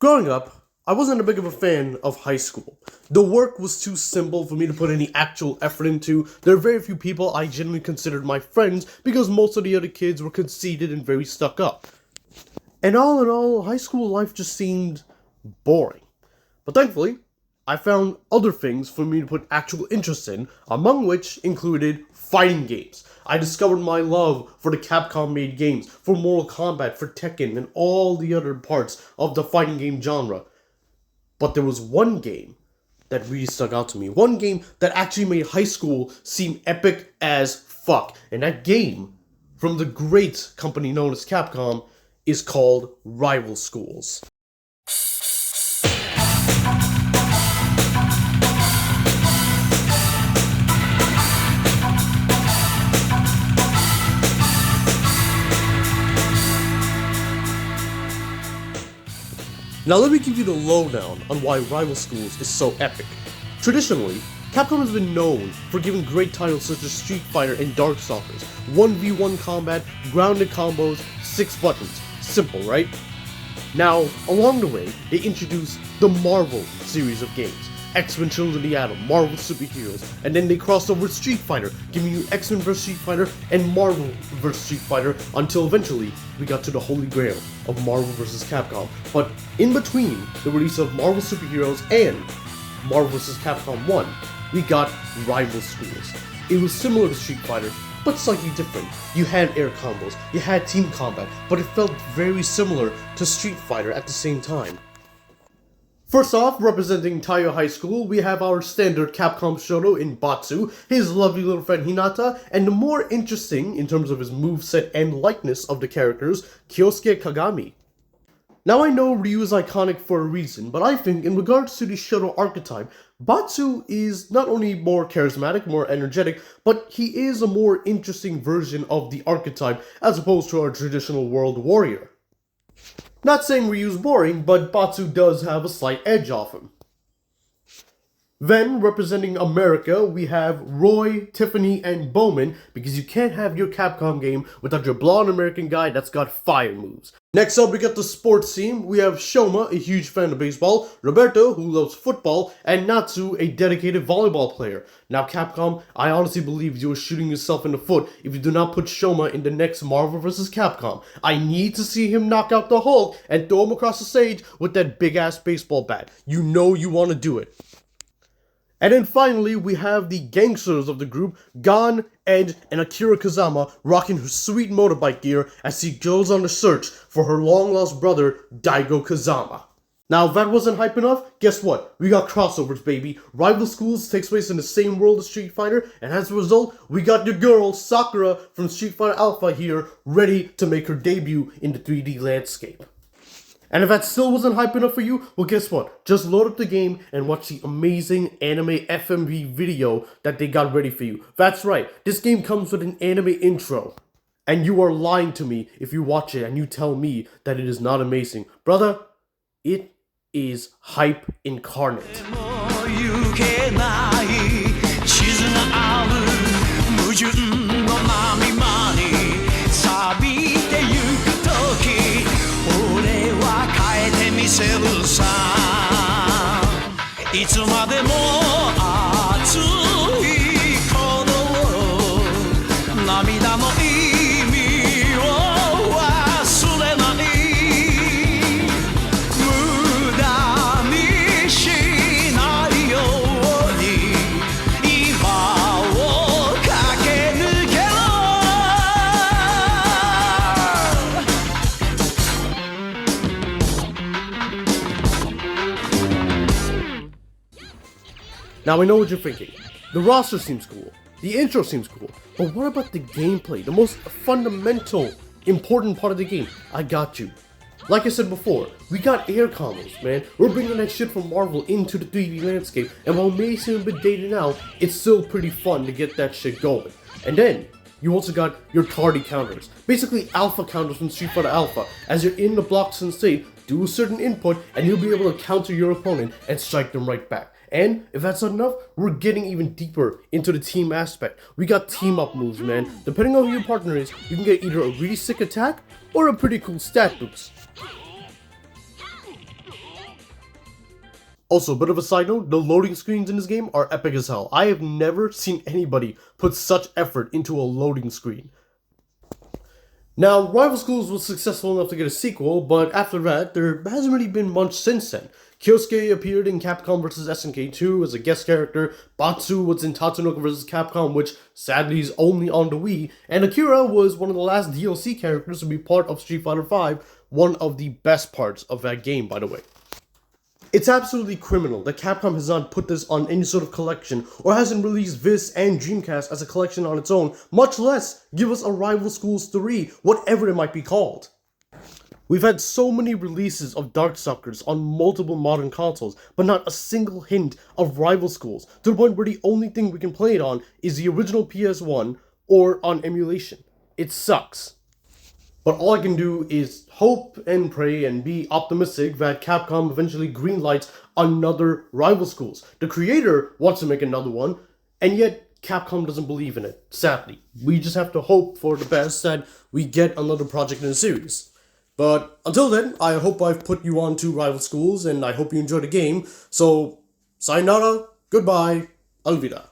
Growing up, I wasn't a big of a fan of high school. The work was too simple for me to put any actual effort into. There are very few people I genuinely considered my friends because most of the other kids were conceited and very stuck up. And all in all, high school life just seemed boring. But thankfully, I found other things for me to put actual interest in, among which included fighting games. I discovered my love for the Capcom made games, for Mortal Kombat, for Tekken, and all the other parts of the fighting game genre. But there was one game that really stuck out to me. One game that actually made high school seem epic as fuck. And that game, from the great company known as Capcom, is called Rival Schools. Now let me give you the lowdown on why Rival Schools is so epic. Traditionally, Capcom has been known for giving great titles such as Street Fighter and Darkstalkers, 1v1 combat, grounded combos, 6 buttons. Simple, right? Now, along the way, they introduced the Marvel series of games. X-Men Children of the Atom, Marvel Superheroes, and then they crossed over with Street Fighter, giving you X-Men vs Street Fighter and Marvel vs Street Fighter, until eventually we got to the holy grail of Marvel vs Capcom. But in between the release of Marvel Superheroes and Marvel vs Capcom 1, we got Rival Schools. It was similar to Street Fighter, but slightly different. You had air combos, you had team combat, but it felt very similar to Street Fighter at the same time. First off, representing Taiyo High School, we have our standard Capcom Shoto in Batsu, his lovely little friend Hinata, and the more interesting, in terms of his moveset and likeness of the characters, Kyosuke Kagami. Now I know Ryu is iconic for a reason, but I think in regards to the Shoto archetype, Batsu is not only more charismatic, more energetic, but he is a more interesting version of the archetype as opposed to our traditional world warrior. Not saying Ryu's boring, but Batsu does have a slight edge off him. Then, representing America, we have Roy, Tiffany, and Bowman, because you can't have your Capcom game without your blonde American guy that's got fire moves. Next up, we got the sports team. We have Shoma, a huge fan of baseball, Roberto, who loves football, and Natsu, a dedicated volleyball player. Now, Capcom, I honestly believe you are shooting yourself in the foot if you do not put Shoma in the next Marvel vs. Capcom. I need to see him knock out the Hulk and throw him across the stage with that big-ass baseball bat. You know you want to do it. And then finally, we have the gangsters of the group, Gon, Ed, and Akira Kazama, rocking her sweet motorbike gear as she goes on the search for her long-lost brother, Daigo Kazama. Now, if that wasn't hype enough, guess what? We got crossovers, baby. Rival Schools takes place in the same world as Street Fighter, and as a result, we got your girl, Sakura, from Street Fighter Alpha here, ready to make her debut in the 3D landscape. And if that still wasn't hype enough for you, well guess what? Just load up the game and watch the amazing anime FMV video that they got ready for you. That's right, this game comes with an anime intro. And you are lying to me if you watch it and you tell me that it is not amazing. Brother, it is hype incarnate. Now I know what you're thinking. The roster seems cool, the intro seems cool, but what about the gameplay, the most fundamental, important part of the game? I got you. Like I said before, we got air combos, man. We're bringing that shit from Marvel into the 3D landscape, and while it may seem a bit dated now, it's still pretty fun to get that shit going. And then, you also got your tardy counters, basically alpha counters from Street Fighter Alpha. As you're in the blocks and state, do a certain input, and you'll be able to counter your opponent and strike them right back. And if that's not enough, we're getting even deeper into the team aspect. We got team up moves, man. Depending on who your partner is, you can get either a really sick attack or a pretty cool stat boost. Also, bit of a side note, the loading screens in this game are epic as hell. I have never seen anybody put such effort into a loading screen. Now, Rival Schools was successful enough to get a sequel, but after that, there hasn't really been much since then. Kyosuke appeared in Capcom vs. SNK 2 as a guest character, Batsu was in Tatsunoko vs. Capcom, which sadly is only on the Wii, and Akira was one of the last DLC characters to be part of Street Fighter V, one of the best parts of that game, by the way. It's absolutely criminal that Capcom has not put this on any sort of collection, or hasn't released this and Dreamcast as a collection on its own, much less give us a Rival Schools 3, whatever it might be called. We've had so many releases of Darkstalkers on multiple modern consoles, but not a single hint of Rival Schools, to the point where the only thing we can play it on is the original PS1 or on emulation. It sucks. But all I can do is hope and pray and be optimistic that Capcom eventually greenlights another Rival Schools. The creator wants to make another one, and yet Capcom doesn't believe in it, sadly. We just have to hope for the best that we get another project in the series. But until then, I hope I've put you on to Rival Schools, and I hope you enjoy the game. So, sayonara, goodbye, alvida.